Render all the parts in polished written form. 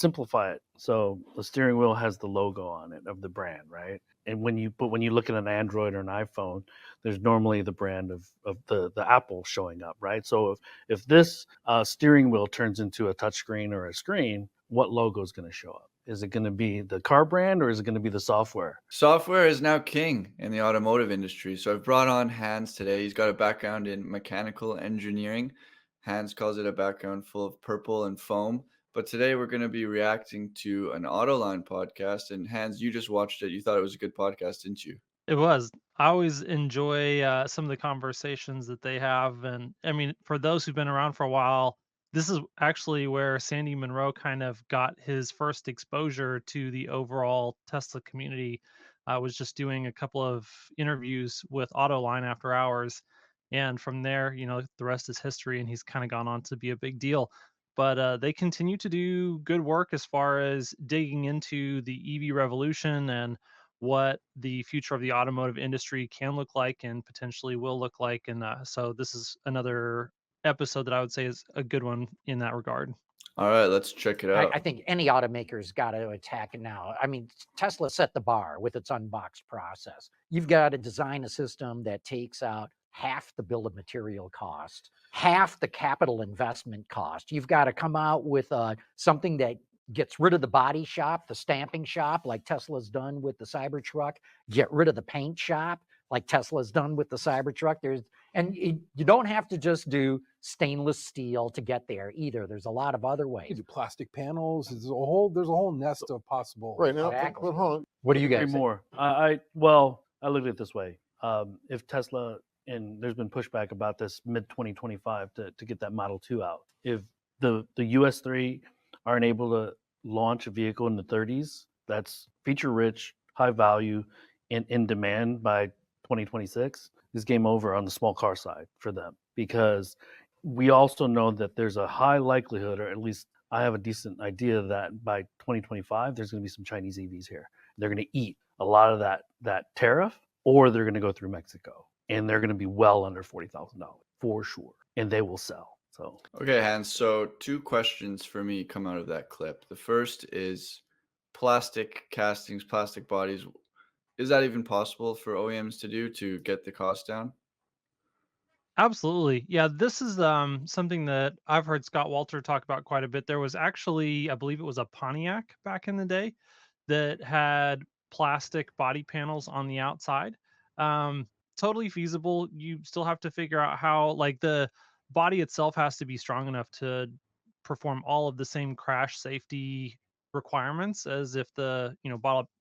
simplify it. So the steering wheel has the logo on it of the brand, right? And when you look at an Android or an iPhone, there's normally the brand of the Apple showing up, right? So if this steering wheel turns into a touchscreen or a screen, what logo is going to show up? Is it going to be the car brand or is it going to be the software? Software is now king in the automotive industry. So I've brought on Hans today. He's got a background in mechanical engineering. Hans calls it a background full of purple and foam. But today we're going to be reacting to an Autoline podcast. And Hans, you just watched it. You thought it was a good podcast, didn't you? It was. I always enjoy some of the conversations that they have, and I mean, for those who've been around for a while, this is actually where Sandy Monroe kind of got his first exposure to the overall Tesla community. I was just doing a couple of interviews with Autoline after hours, and from there, the rest is history, and he's kind of gone on to be a big deal. But they continue to do good work as far as digging into the EV revolution and what the future of the automotive industry can look like and potentially will look like. And so this is another episode that I would say is a good one in that regard. All right, let's check it out. I think any automaker's got to attack it now. I mean, Tesla set the bar with its unboxed process. You've got to design a system that takes out half the bill of material cost, half the capital investment cost. You've got to come out with something that gets rid of the body shop, the stamping shop, like Tesla's done with the Cybertruck, get rid of the paint shop, like Tesla's done with the Cybertruck. You don't have to just do stainless steel to get there either. There's a lot of other You ways. do plastic panels. There's a whole nest of possible. Right now, Exactly. but hold on. What do you Three guys think? more. I look at it this way. If Tesla, and there's been pushback about this mid 2025 to get that Model 2 out. If the US 3 aren't able to launch a vehicle in the 30s that's feature rich, high value, and in demand by 2026, is game over on the small car side for them, because we also know that there's a high likelihood, or at least I have a decent idea, that by 2025 there's going to be some Chinese EVs here. They're going to eat a lot of that tariff, or they're going to go through Mexico, and they're going to be well under $40,000 for sure, and they will sell. So Okay, Hans. So 2 questions for me come out of that clip. The first is plastic castings, plastic bodies. Is that even possible for OEMs to do to get the cost down? Absolutely. Yeah, this is something that I've heard Scott Walter talk about quite a bit. There was actually, I believe it was a Pontiac back in the day that had plastic body panels on the outside. Totally feasible. You still have to figure out how, like, the body itself has to be strong enough to perform all of the same crash safety requirements as if the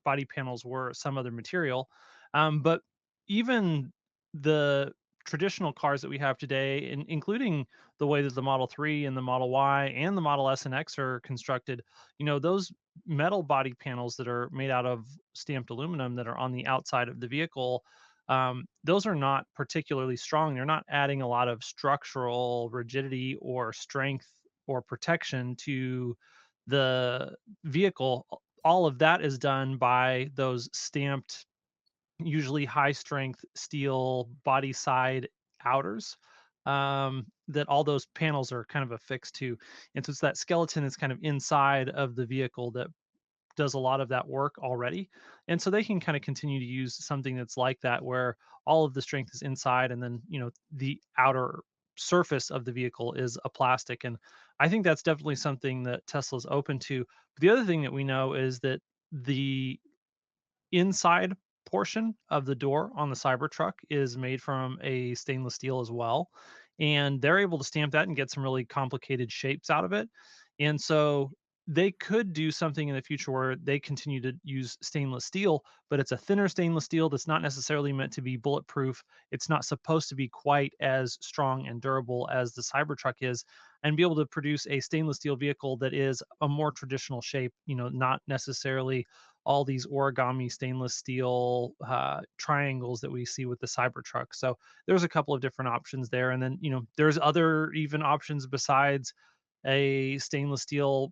body panels were some other material. But even the traditional cars that we have today, including the way that the Model 3 and the Model Y and the Model S and X are constructed, those metal body panels that are made out of stamped aluminum that are on the outside of the vehicle, those are not particularly strong. They're not adding a lot of structural rigidity or strength or protection to the vehicle. All of that is done by those stamped, usually high strength steel body side outers, that all those panels are kind of affixed to. And so it's that skeleton that's kind of inside of the vehicle that does a lot of that work already. And so they can kind of continue to use something that's like that, where all of the strength is inside, and then, the outer surface of the vehicle is a plastic. And I think that's definitely something that Tesla's open to. But the other thing that we know is that the inside portion of the door on the Cybertruck is made from a stainless steel as well. And they're able to stamp that and get some really complicated shapes out of it. And so they could do something in the future where they continue to use stainless steel, but it's a thinner stainless steel that's not necessarily meant to be bulletproof. It's not supposed to be quite as strong and durable as the Cybertruck is, and be able to produce a stainless steel vehicle that is a more traditional shape, not necessarily all these origami stainless steel triangles that we see with the Cybertruck. So there's a couple of different options there. And then, there's other even options besides a stainless steel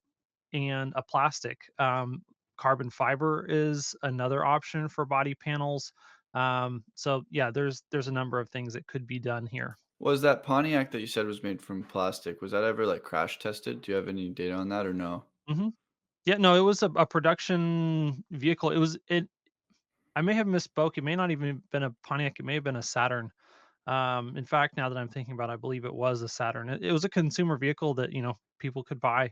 and a plastic. Carbon fiber is another option for body panels. So yeah, there's a number of things that could be done here. Was that Pontiac that you said was made from plastic, was that ever like crash tested? Do you have any data on that or no? hmm Yeah, no, it was a production vehicle. I may have misspoke. It may not even have been a Pontiac. It may have been a Saturn. In fact, now that I'm thinking about it, I believe it was a Saturn. It was a consumer vehicle that, people could buy.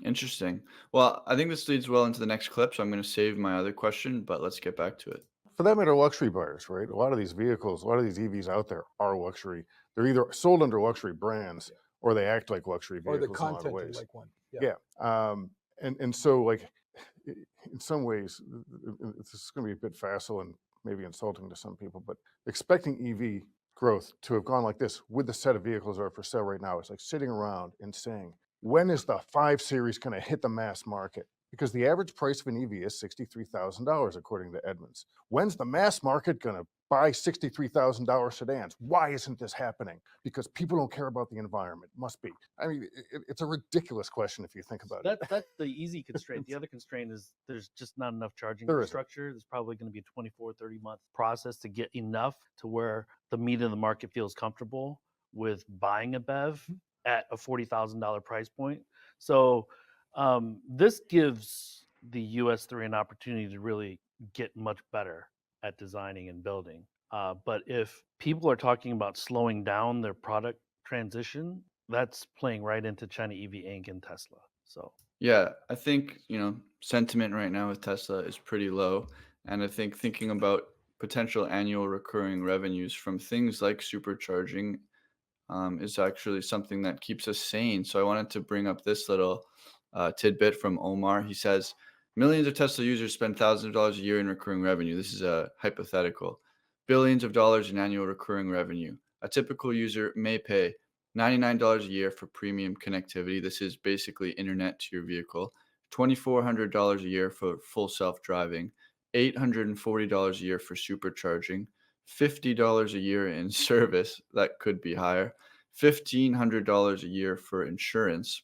Interesting. Well, I think this leads well into the next clip, so I'm going to save my other question, but let's get back to it. For that matter, luxury buyers, right? A lot of these vehicles, a lot of these EVs out there are luxury. They're either sold under luxury brands or they act like luxury Or vehicles the in a lot of content ways. like one. Yeah. And so like in some ways, this is going to be a bit facile and maybe insulting to some people, but expecting EV growth to have gone like this with the set of vehicles that are for sale right now, it's like sitting around and saying, when is the 5 Series going to hit the mass market? Because the average price of an EV is $63,000, according to Edmunds. When's the mass market going to buy $63,000 sedans? Why isn't this happening? Because people don't care about the environment. Must be. I mean, it's a ridiculous question if you think about it. That's the easy constraint. The other constraint is there's just not enough charging There isn't. infrastructure. There's probably going to be a 24, 30-month process to get enough to where the meat of the market feels comfortable with buying a BEV at a $40,000 price point. So this gives the US3 an opportunity to really get much better at designing and building. But if people are talking about slowing down their product transition, that's playing right into China EV Inc. and Tesla. So Yeah, I think, sentiment right now with Tesla is pretty low. And I think thinking about potential annual recurring revenues from things like supercharging is actually something that keeps us sane. So I wanted to bring up this little tidbit from Omar. He says, millions of Tesla users spend thousands of dollars a year in recurring revenue. This is a hypothetical. Billions of dollars in annual recurring revenue. A typical user may pay $99 a year for premium connectivity. This is basically internet to your vehicle. $2,400 a year for full self-driving. $840 a year for supercharging. $50 a year in service. That could be higher. $1,500 a year for insurance.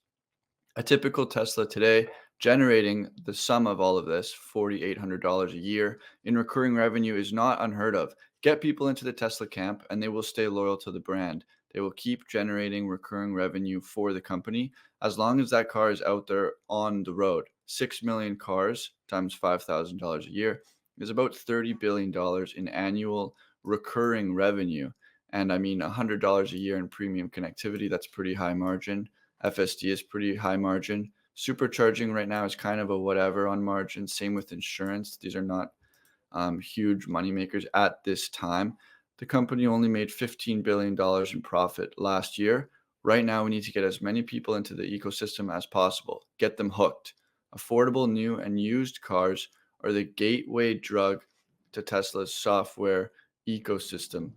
A typical Tesla today generating the sum of all of this, $4,800 a year in recurring revenue, is not unheard of. Get people into the Tesla camp and they will stay loyal to the brand. They will keep generating recurring revenue for the company as long as that car is out there on the road. 6 million cars times $5,000 a year is about $30 billion in annual recurring revenue. And I mean, $100 a year in premium connectivity, that's pretty high margin. FSD is pretty high margin. Supercharging right now is kind of a whatever on margin. Same with insurance. These are not huge money makers at this time. The company only made $15 billion in profit last year. Right now, we need to get as many people into the ecosystem as possible. Get them hooked. Affordable new and used cars are the gateway drug to Tesla's software ecosystem.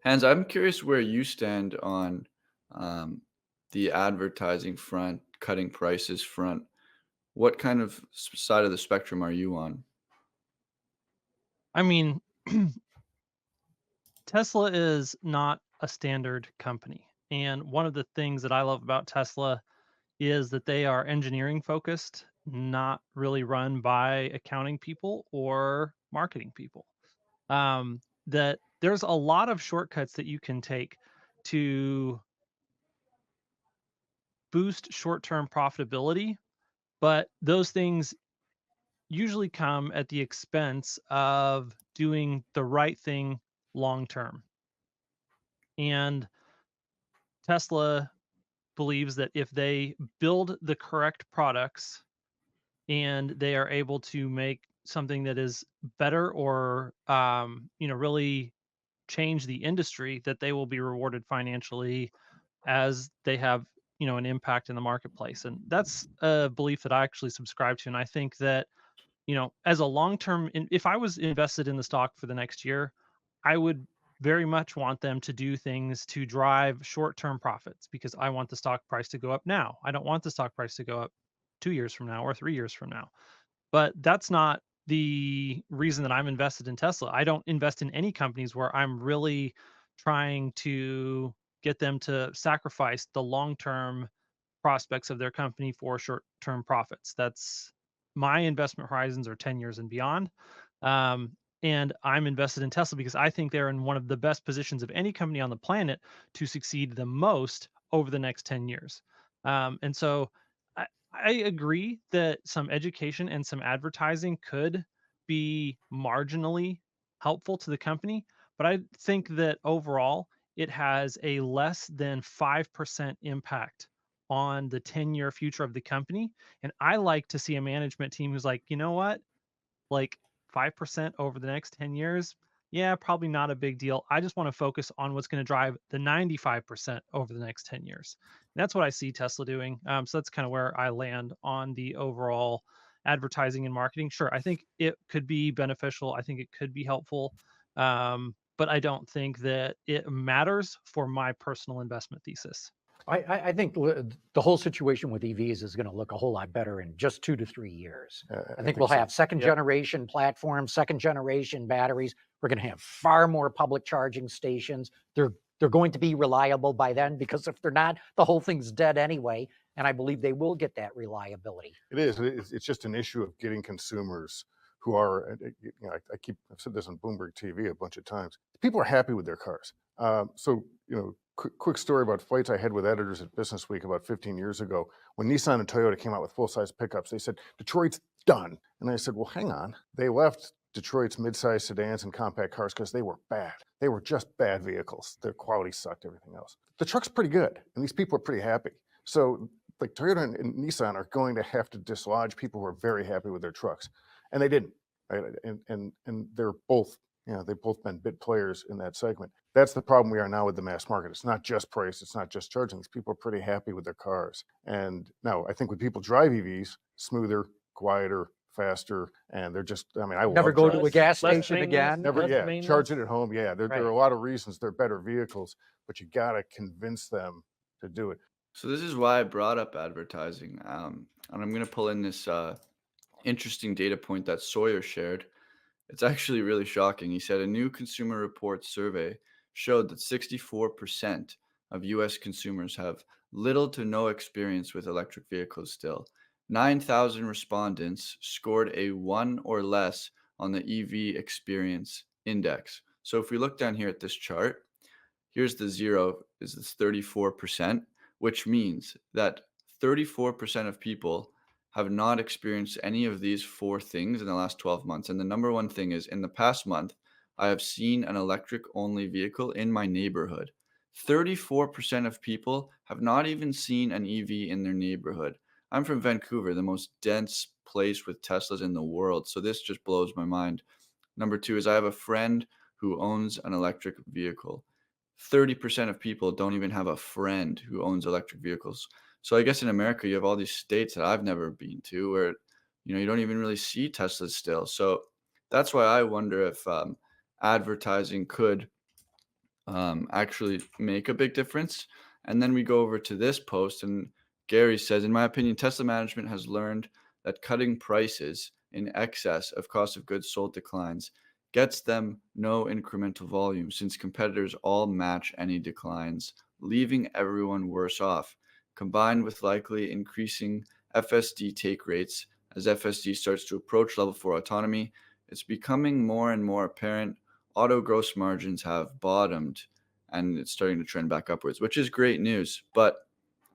Hans, I'm curious where you stand on the advertising front, cutting prices front. What kind of side of the spectrum are you on? I mean, Tesla is not a standard company. And one of the things that I love about Tesla is that they are engineering focused, not really run by accounting people or marketing people. That there's a lot of shortcuts that you can take to boost short-term profitability, but those things usually come at the expense of doing the right thing long term. And Tesla believes that if they build the correct products and they are able to make something that is better or really change the industry, that they will be rewarded financially as they have an impact in the marketplace. And that's a belief that I actually subscribe to. And I think that as a long-term, if I was invested in the stock for the next year, I would very much want them to do things to drive short-term profits, because I want the stock price to go up now. I don't want the stock price to go up 2 years from now or 3 years from now. But that's not the reason that I'm invested in Tesla. I don't invest in any companies where I'm really trying to get them to sacrifice the long-term prospects of their company for short-term profits. That's my investment horizons are 10 years and beyond. And I'm invested in Tesla because I think they're in one of the best positions of any company on the planet to succeed the most over the next 10 years. And so I agree that some education and some advertising could be marginally helpful to the company, but I think that overall it has a less than 5% impact on the 10-year future of the company. And I like to see a management team who's like, you know what? Like 5% over the next 10 years, yeah, probably not a big deal. I just want to focus on what's going to drive the 95% over the next 10 years. And that's what I see Tesla doing. So that's kind of where I land on the overall advertising and marketing. Sure, I think it could be beneficial. I think it could be helpful. But I don't think that it matters for my personal investment thesis. I think the whole situation with EVs is going to look a whole lot better in just 2 to 3 years. I think we'll so. have second Yep. generation platforms, second generation batteries. We're going to have far more public charging stations. They're going to be reliable by then, because if they're not, the whole thing's dead anyway. And I believe they will get that reliability. It is. It's just an issue of getting consumers who are, I've said this on Bloomberg TV a bunch of times. People are happy with their cars. Quick story about fights I had with editors at Business Week about 15 years ago. When Nissan and Toyota came out with full-size pickups, they said, Detroit's done. And I said, well, hang on. They left Detroit's mid-size sedans and compact cars because they were bad. They were just bad vehicles. Their quality sucked, everything else. The truck's pretty good, and these people are pretty happy. So like Toyota and Nissan are going to have to dislodge people who are very happy with their trucks. And they didn't. Right? And they're both, they've both been big players in that segment. That's the problem we are now with the mass market. It's not just price. It's not just charging. These people are pretty happy with their cars. And now I think when people drive EVs, smoother, quieter, faster, and they're just, I Never love go driving. to a gas Less station maintenance, again. Never, less yeah, maintenance. charge it at home. Yeah, there Right. are a lot of reasons they're better vehicles, but you got to convince them to do it. So this is why I brought up advertising. And I'm going to pull in this interesting data point that Sawyer shared. It's actually really shocking. He said a new Consumer Reports survey showed that 64% of US consumers have little to no experience with electric vehicles still. 9,000 respondents scored a 1 or less on the EV experience index. So if we look down here at this chart, here's the 0 is this 34%, which means that 34% of people have not experienced any of these 4 things in the last 12 months. And the number one thing is, in the past month, I have seen an electric only vehicle in my neighborhood. 34% of people have not even seen an EV in their neighborhood. I'm from Vancouver, the most dense place with Teslas in the world. So this just blows my mind. Number 2 is I have a friend who owns an electric vehicle. 30% of people don't even have a friend who owns electric vehicles. So I guess in America, you have all these states that I've never been to where, you don't even really see Teslas still. So that's why I wonder if advertising could actually make a big difference. And then we go over to this post, and Gary says, in my opinion, Tesla management has learned that cutting prices in excess of cost of goods sold declines gets them no incremental volume, since competitors all match any declines, leaving everyone worse off. Combined with likely increasing FSD take rates as FSD starts to approach level 4 autonomy, it's becoming more and more apparent auto gross margins have bottomed and it's starting to trend back upwards, which is great news. But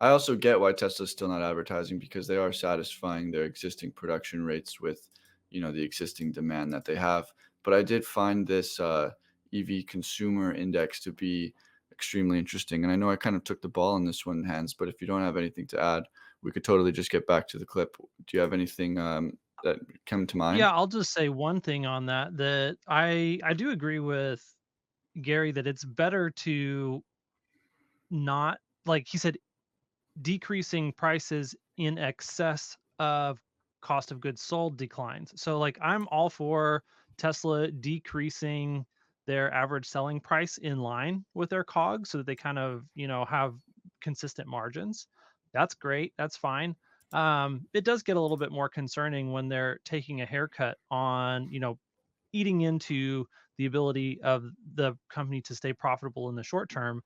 I also get why Tesla's still not advertising, because they are satisfying their existing production rates with, the existing demand that they have. But I did find this EV consumer index to be extremely interesting. And I know I kind of took the ball on this one, Hans, but if you don't have anything to add, we could totally just get back to the clip. Do you have anything that come to mind? Yeah, I'll just say one thing on that, that I do agree with Gary that it's better to not, like he said, decreasing prices in excess of cost of goods sold declines. So like I'm all for Tesla decreasing their average selling price in line with their COGS so that they kind of, have consistent margins. That's great. That's fine. It does get a little bit more concerning when they're taking a haircut on, eating into the ability of the company to stay profitable in the short term,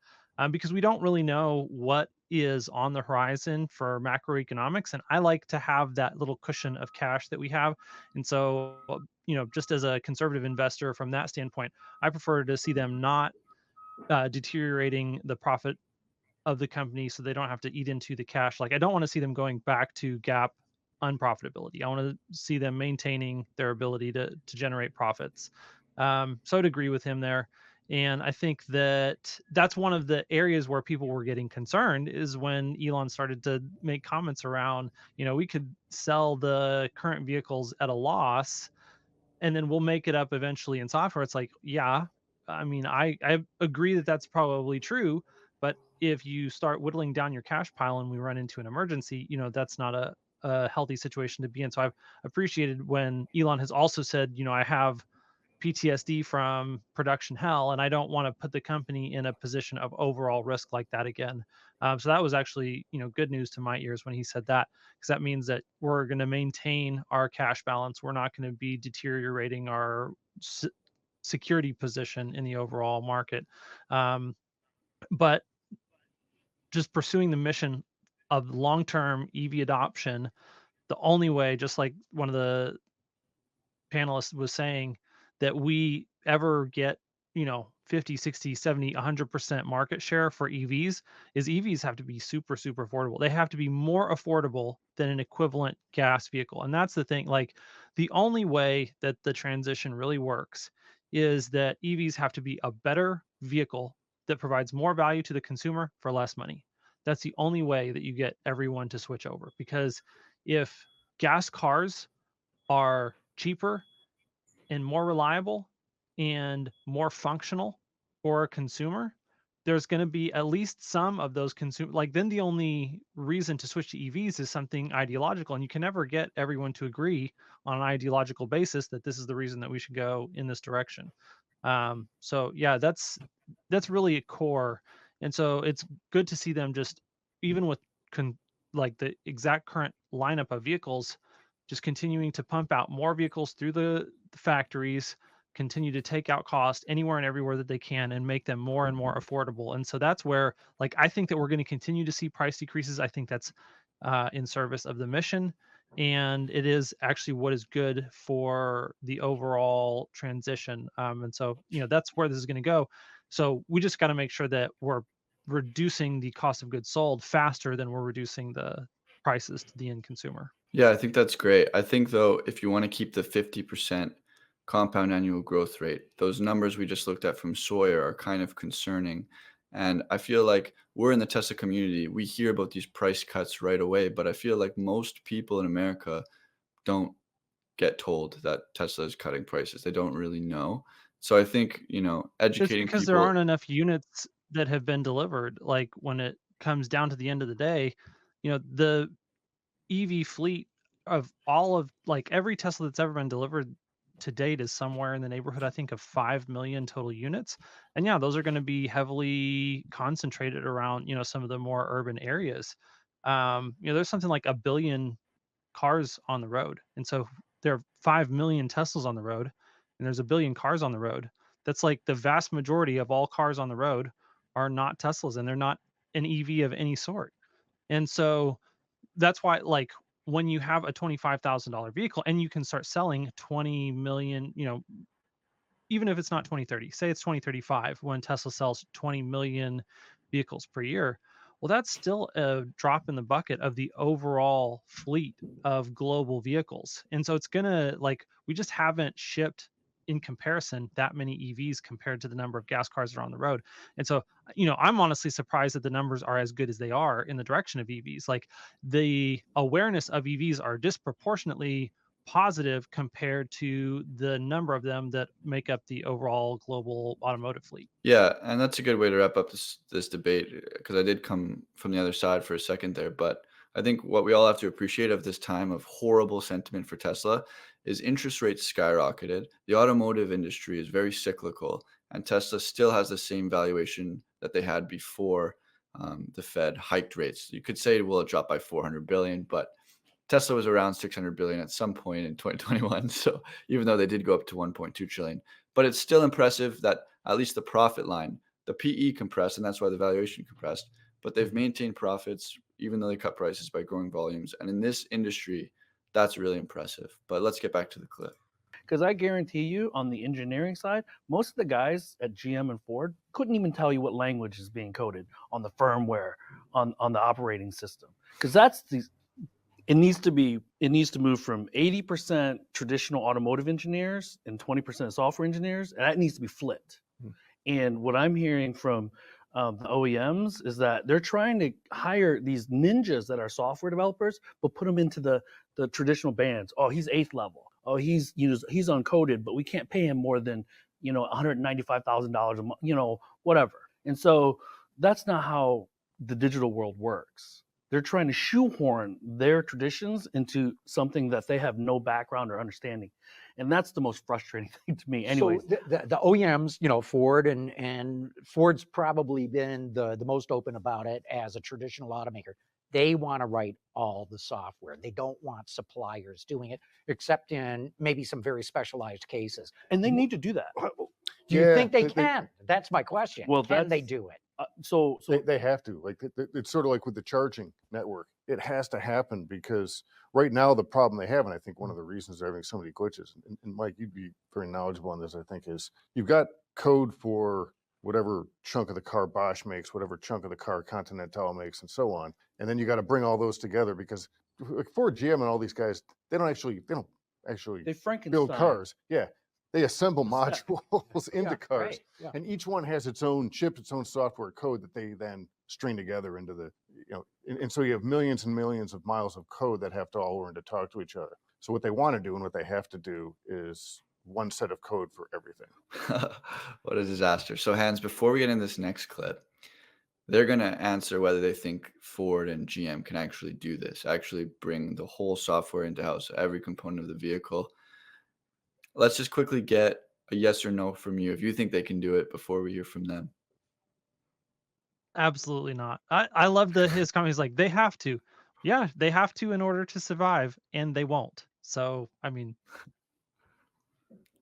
because we don't really know what is on the horizon for macroeconomics. And I like to have that little cushion of cash that we have. And so, just as a conservative investor from that standpoint, I prefer to see them not deteriorating the profit of the company so they don't have to eat into the cash. Like I don't want to see them going back to GAAP unprofitability. I want to see them maintaining their ability to generate profits. So I'd agree with him there. And I think that that's one of the areas where people were getting concerned is when Elon started to make comments around, we could sell the current vehicles at a loss and then we'll make it up eventually in software. It's like, yeah, I mean, I agree that that's probably true, but if you start whittling down your cash pile and we run into an emergency, that's not a healthy situation to be in. So I've appreciated when Elon has also said, I have PTSD from production hell, and I don't want to put the company in a position of overall risk like that again. So that was actually, good news to my ears when he said that, because that means that we're going to maintain our cash balance. We're not going to be deteriorating our security position in the overall market. But just pursuing the mission of long-term EV adoption, the only way, just like one of the panelist was saying, that we ever get 50, 60, 70, 100% market share for EVs is EVs have to be super, super affordable. They have to be more affordable than an equivalent gas vehicle. And that's the thing. Like the only way that the transition really works is that EVs have to be a better vehicle that provides more value to the consumer for less money. That's the only way that you get everyone to switch over, because if gas cars are cheaper and more reliable and more functional for a consumer, there's going to be at least some of those consumer, like then the only reason to switch to EVs is something ideological, and you can never get everyone to agree on an ideological basis that this is the reason that we should go in this direction. So yeah, that's really a core. And so it's good to see them just, even with like the exact current lineup of vehicles, just continuing to pump out more vehicles through the factories, continue to take out cost anywhere and everywhere that they can, and make them more and more affordable. And so that's where, like, I think that we're going to continue to see price decreases. I think that's in service of the mission, and it is actually what is good for the overall transition. And so, that's where this is going to go. So we just got to make sure that we're reducing the cost of goods sold faster than we're reducing the prices to the end consumer. Yeah, I think that's great. I think though, if you want to keep the 50% compound annual growth rate, those numbers we just looked at from Sawyer are kind of concerning. And I feel like we're in the Tesla community. We hear about these price cuts right away, but I feel like most people in America don't get told that Tesla is cutting prices. They don't really know. So I think, It's educating because there people. aren't enough units that have been delivered. Like when it comes down to the end of the day, the EV fleet of all of, like, every Tesla that's ever been delivered to date is somewhere in the neighborhood, I think, of 5 million total units. And yeah, those are going to be heavily concentrated around, some of the more urban areas. There's something like a billion cars on the road. And so there are 5 million Teslas on the road, and there's a billion cars on the road. That's like the vast majority of all cars on the road are not Teslas, and they're not an EV of any sort. And so that's why, like, when you have a $25,000 vehicle and you can start selling 20 million, even if it's not 2030, say it's 2035 when Tesla sells 20 million vehicles per year. Well, that's still a drop in the bucket of the overall fleet of global vehicles. And so it's going to, like, we just haven't shipped in comparison that many EVs compared to the number of gas cars that are on the road. And so, I'm honestly surprised that the numbers are as good as they are in the direction of EVs. Like the awareness of EVs are disproportionately positive compared to the number of them that make up the overall global automotive fleet. Yeah, and that's a good way to wrap up this debate, because I did come from the other side for a second there. But I think what we all have to appreciate of this time of horrible sentiment for Tesla is interest rates skyrocketed. The automotive industry is very cyclical, and Tesla still has the same valuation that they had before the Fed hiked rates. You could say, well, it dropped by 400 billion, but Tesla was around 600 billion at some point in 2021. So even though they did go up to 1.2 trillion, but it's still impressive that at least the profit line, the PE compressed, and that's why the valuation compressed, but they've maintained profits even though they cut prices by growing volumes. And in this industry, that's really impressive. But let's get back to the clip. Because I guarantee you, on the engineering side, most of the guys at GM and Ford couldn't even tell you what language is being coded on the firmware, on the operating system. Because it needs to move from 80% traditional automotive engineers and 20% software engineers, and that needs to be flipped. And what I'm hearing from the OEMs is that they're trying to hire these ninjas that are software developers, but put them into the traditional bands. Oh, he's 8th level. Oh, he's uncoded, but we can't pay him more than $195,000 a month, whatever. And so that's not how the digital world works. They're trying to shoehorn their traditions into something that they have no background or understanding. And that's the most frustrating thing to me. Anyways, So the OEMs, Ford and Ford's probably been the most open about it as a traditional automaker. They want to write all the software. They don't want suppliers doing it, except in maybe some very specialized cases. and they need to do that. Do you Yeah, think they can? That's my question. Well, Can they that's- do it? So They have to. Like it's sort of like with the charging network. It has to happen because right now the problem they have, and I think one of the reasons they're having so many glitches, and Mike, you'd be very knowledgeable on this, I think, is you've got code for whatever chunk of the car Bosch makes, whatever chunk of the car Continental makes, and so on. And then you got to bring all those together because like Ford, GM, and all these guys, they don't actually they Frankenstein build cars. Yeah. They assemble Set. modules into Yeah, cars. right, yeah. And each one has its own chip, its own software code that they then string together into the, and so you have millions and millions of miles of code that have to all learn to talk to each other. So what they want to do and what they have to do is one set of code for everything. What a disaster. So, Hans, before we get in this next clip, they're going to answer whether they think Ford and GM can actually do this, actually bring the whole software into house, every component of the vehicle. Let's just quickly get a yes or no from you if you think they can do it before we hear from them. Absolutely not. I love his comment. He's like, they have to. Yeah, they have to in order to survive, and they won't. So, I mean,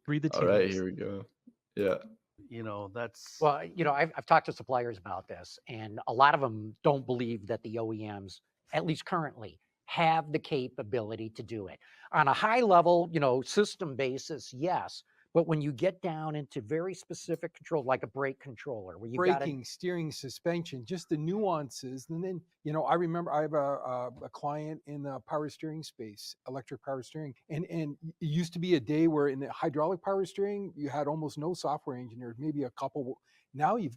read the tea All right, leaves. here we go. Yeah. that's Well, I've talked to suppliers about this, and a lot of them don't believe that the OEMs, at least currently, have the capability to do it. On a high level, system basis, yes. But when you get down into very specific control, like a brake controller, where you got to Braking, steering, suspension, just the nuances. And then, I remember I have a client in the power steering space, electric power steering. And it used to be a day where in the hydraulic power steering, you had almost no software engineers, maybe a couple. Now you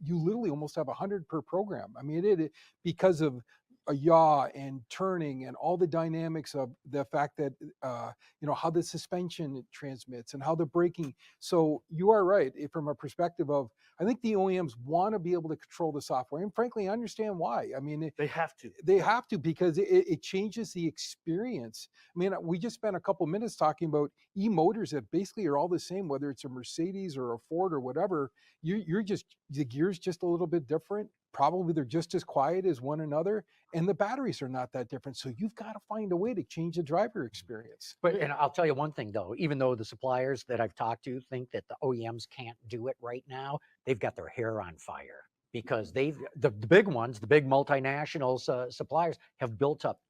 literally almost have 100 per program. I mean, it because of a yaw and turning and all the dynamics of the fact that how the suspension transmits and how the braking. So you are right from a perspective of, I think the OEMs want to be able to control the software, and frankly, I understand why. I mean, they have to. they have to, because it changes the experience. I mean, we just spent a couple minutes talking about e-motors that basically are all the same, whether it's a Mercedes or a Ford or whatever. You're just, the gear's just a little bit different. Probably they're just as quiet as one another, and the batteries are not that different. So you've got to find a way to change the driver experience. and I'll tell you one thing though, even though the suppliers that I've talked to think that the OEMs can't do it right now, they've got their hair on fire because the big ones, the big multinational suppliers have built up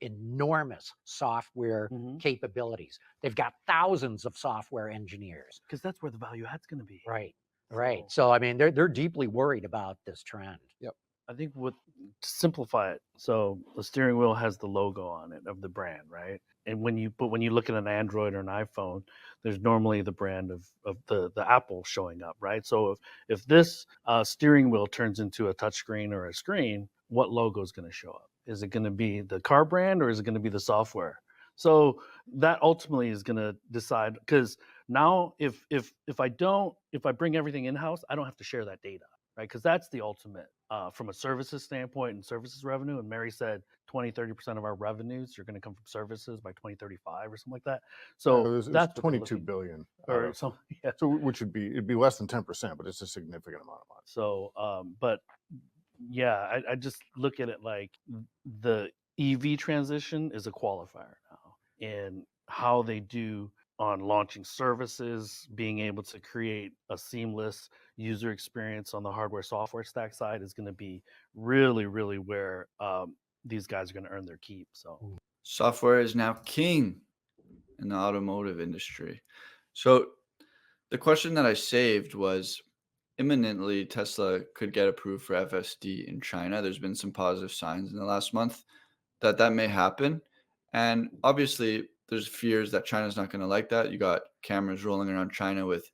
enormous software capabilities. They've got thousands of software engineers. Because that's where the value add's going to be. Right. So I mean, they're deeply worried about this trend. Yep. I think to simplify it, so the steering wheel has the logo on it of the brand, right? And when you look at an Android or an iPhone, there's normally the brand of the Apple showing up, right? So if this steering wheel turns into a touchscreen or a screen, what logo is going to show up? Is it going to be the car brand or is it going to be the software? So that ultimately is going to decide, because now if I bring everything in-house, I don't have to share that data, right? Because that's the ultimate from a services standpoint and services revenue. And Mary said 20-30% of our revenues are going to come from services by 2035 or something like that. So There's that's what they're 22 looking- billion. or something. Yeah. So which it'd be less than 10%, but it's a significant amount of money. So, but yeah, I just look at it like the EV transition is a qualifier now, and how they do on launching services, being able to create a seamless user experience on the hardware software stack side is going to be really, really where these guys are going to earn their keep. So Software is now king in the automotive industry. So the question that I saved was imminently Tesla could get approved for FSD in China. There's been some positive signs in the last month that that may happen. And obviously, there's fears that China's not going to like that. You got cameras rolling around China with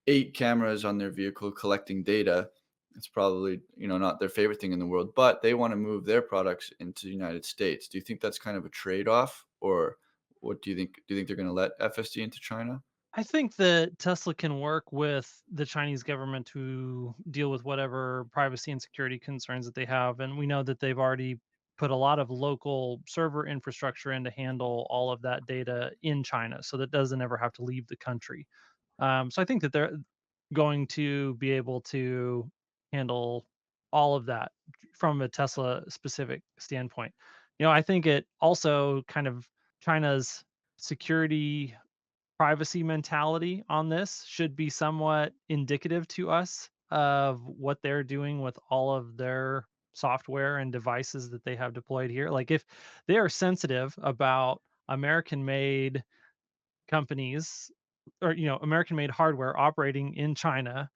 8 cameras on their vehicle collecting data. It's probably, not their favorite thing in the world, but they want to move their products into the United States. Do you think that's kind of a trade-off, or what do you think? Do you think they're going to let FSD into China? I think that Tesla can work with the Chinese government to deal with whatever privacy and security concerns that they have. And we know that they've already put a lot of local server infrastructure in to handle all of that data in China, so that doesn't ever have to leave the country. So I think that they're going to be able to handle all of that from a Tesla specific standpoint. I think it also kind of China's security privacy mentality on this should be somewhat indicative to us of what they're doing with all of their software and devices that they have deployed here. Like if they are sensitive about American made companies or American made hardware operating in China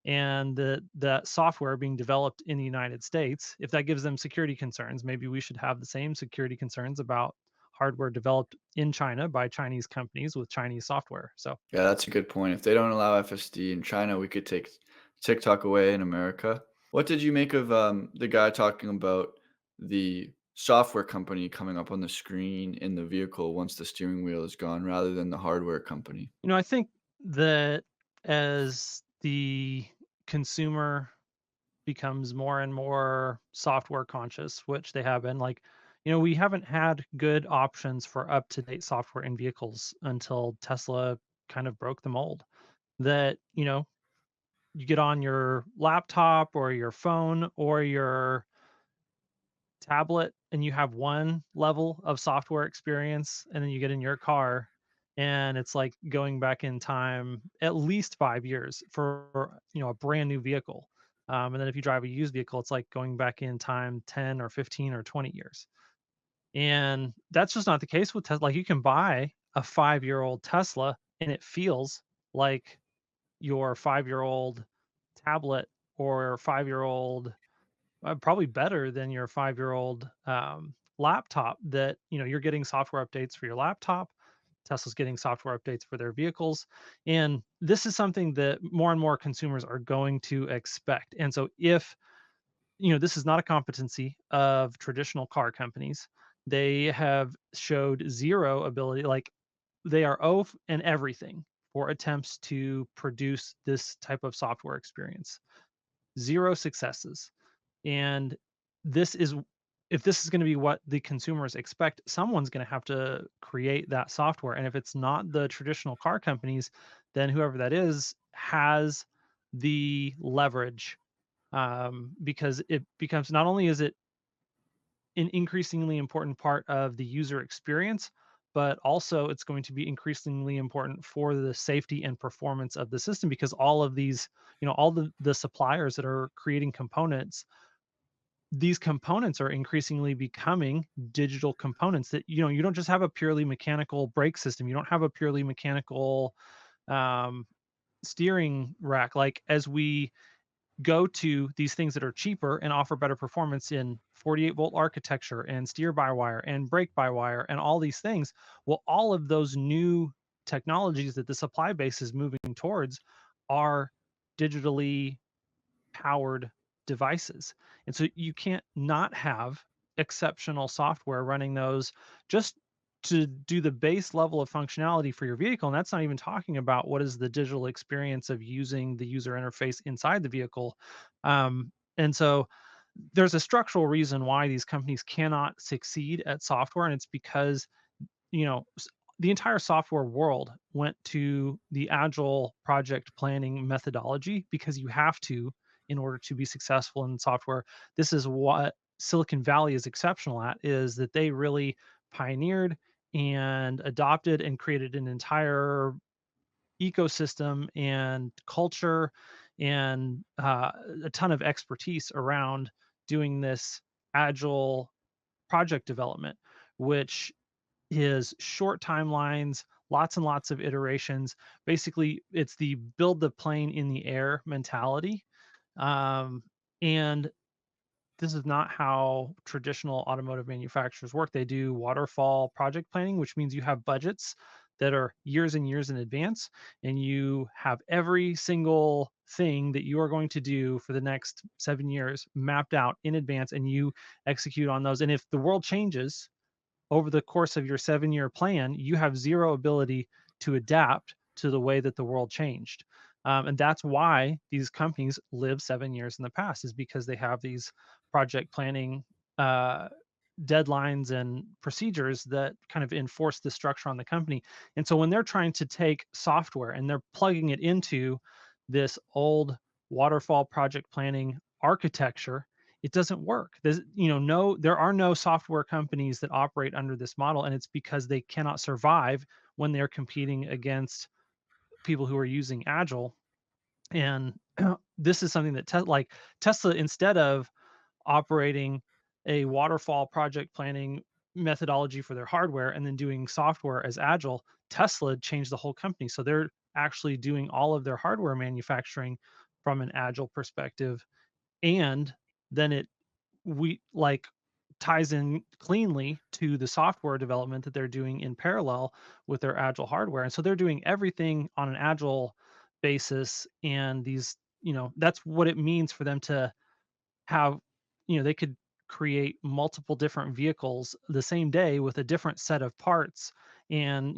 and the software being developed in the United States, if that gives them security concerns, maybe we should have the same security concerns about hardware developed in China by Chinese companies with Chinese software. So Yeah, that's a good point. If they don't allow FSD in China, we could take TikTok away in America. What did you make of the guy talking about the software company coming up on the screen in the vehicle once the steering wheel is gone rather than the hardware company? I think that as the consumer becomes more and more software conscious, which they have been, like, we haven't had good options for up to date software in vehicles until Tesla kind of broke the mold. That, you get on your laptop or your phone or your tablet and you have one level of software experience, and then you get in your car and it's like going back in time at least 5 years for a brand new vehicle. And then if you drive a used vehicle, it's like going back in time 10 or 15 or 20 years. And that's just not the case with Tesla. Like you can buy a 5-year-old Tesla and it feels like your 5-year-old tablet or 5-year-old, probably better than your 5-year-old laptop. That you're getting software updates for your laptop. Tesla's getting software updates for their vehicles, and this is something that more and more consumers are going to expect. And so if this is not a competency of traditional car companies, they have showed zero ability. Like they are off and everything for attempts to produce this type of software experience. Zero successes. And this is if this is going to be what the consumers expect, someone's going to have to create that software. And if it's not the traditional car companies, then whoever that is has the leverage, because it becomes, not only is it an increasingly important part of the user experience, but also it's going to be increasingly important for the safety and performance of the system, because all of these, all the suppliers that are creating components, these components are increasingly becoming digital components. That you don't just have a purely mechanical brake system, you don't have a purely mechanical um, steering rack. Like as we go to these things that are cheaper and offer better performance in 48 volt architecture and steer by wire and brake by wire and all these things, well, all of those new technologies that the supply base is moving towards are digitally powered devices. And so you can't not have exceptional software running those just to do the base level of functionality for your vehicle. And that's not even talking about what is the digital experience of using the user interface inside the vehicle. And so there's a structural reason why these companies cannot succeed at software. And it's because the entire software world went to the agile project planning methodology because you have to in order to be successful in software. This is what Silicon Valley is exceptional at, is that they really pioneered and adopted and created an entire ecosystem and culture and a ton of expertise around doing this agile project development, which is short timelines, lots and lots of iterations. Basically, it's the build the plane in the air mentality. And this is not how traditional automotive manufacturers work. They do waterfall project planning, which means you have budgets that are years and years in advance, and you have every single thing that you are going to do for the next 7 years mapped out in advance, and you execute on those. And if the world changes over the course of your 7 year plan, you have zero ability to adapt to the way that the world changed. And that's why these companies live 7 years in the past, is because they have these project planning uh, deadlines and procedures that kind of enforce the structure on the company. And so when they're trying to take software and they're plugging it into this old waterfall project planning architecture, it doesn't work. There are no software companies that operate under this model, and it's because they cannot survive when they're competing against people who are using Agile. And this is something that Tesla, instead of operating a waterfall project planning methodology for their hardware and then doing software as Agile, Tesla changed the whole company. So they're actually doing all of their hardware manufacturing from an Agile perspective, and then it we like ties in cleanly to the software development that they're doing in parallel with their Agile hardware. And so they're doing everything on an Agile basis. And that's what it means for them to have, they could create multiple different vehicles the same day with a different set of parts. And,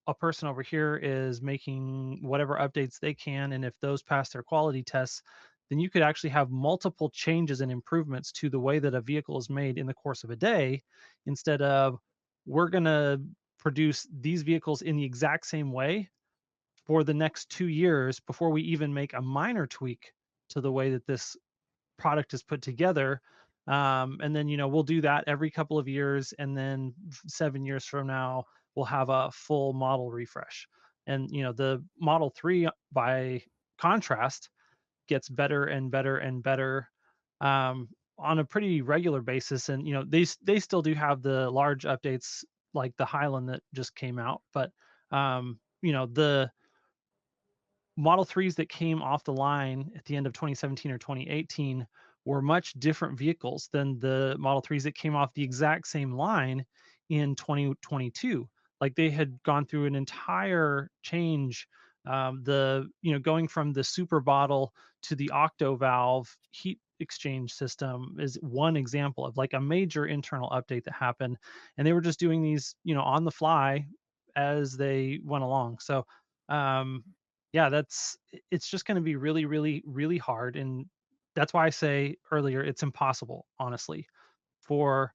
a person over here is making whatever updates they can. And if those pass their quality tests, then you could actually have multiple changes and improvements to the way that a vehicle is made in the course of a day, instead of we're going to produce these vehicles in the exact same way for the next 2 years before we even make a minor tweak to the way that this product is put together. And then, we'll do that every couple of years. And then 7 years from now, we'll have a full model refresh. And, the Model 3, by contrast, gets better and better and better on a pretty regular basis. And, they still do have the large updates like the Highland that just came out. But, the Model 3s that came off the line at the end of 2017 or 2018 were much different vehicles than the Model 3s that came off the exact same line in 2022. Like, they had gone through an entire change. Going from the super bottle to the octo valve heat exchange system is one example of like a major internal update that happened. And they were just doing these, on the fly as they went along. So, yeah, it's just going to be really, really, really hard. And that's why I say earlier, it's impossible, honestly, for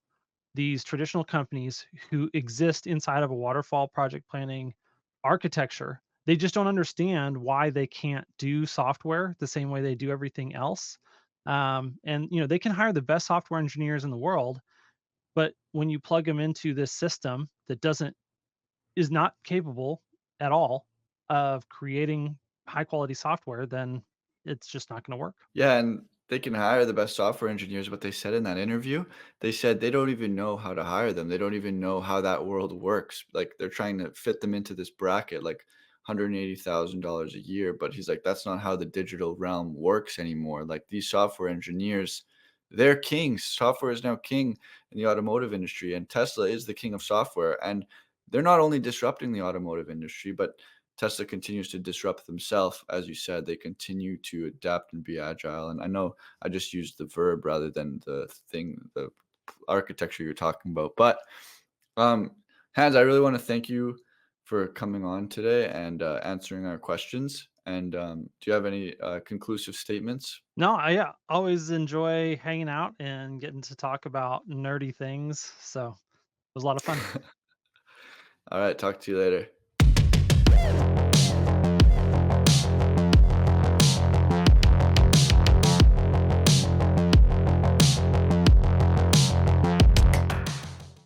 these traditional companies who exist inside of a waterfall project planning architecture. They just don't understand why they can't do software the same way they do everything else. And they can hire the best software engineers in the world, but when you plug them into this system that doesn't is not capable at all of creating high quality software, then it's just not going to work. Yeah, and they can hire the best software engineers, but they said in that interview, they said they don't even know how to hire them. They don't even know how that world works. Like, they're trying to fit them into this bracket, like $180,000 a year. But he's like, that's not how the digital realm works anymore. Like, these software engineers, they're kings. Software is now king in the automotive industry, and Tesla is the king of software. And they're not only disrupting the automotive industry, but Tesla continues to disrupt themselves. As you said, they continue to adapt and be agile. And I know I just used the verb rather than the thing, the architecture you're talking about. But Hans, I really want to thank you for coming on today and answering our questions. And do you have any conclusive statements? No, I always enjoy hanging out and getting to talk about nerdy things. So it was a lot of fun. All right, talk to you later.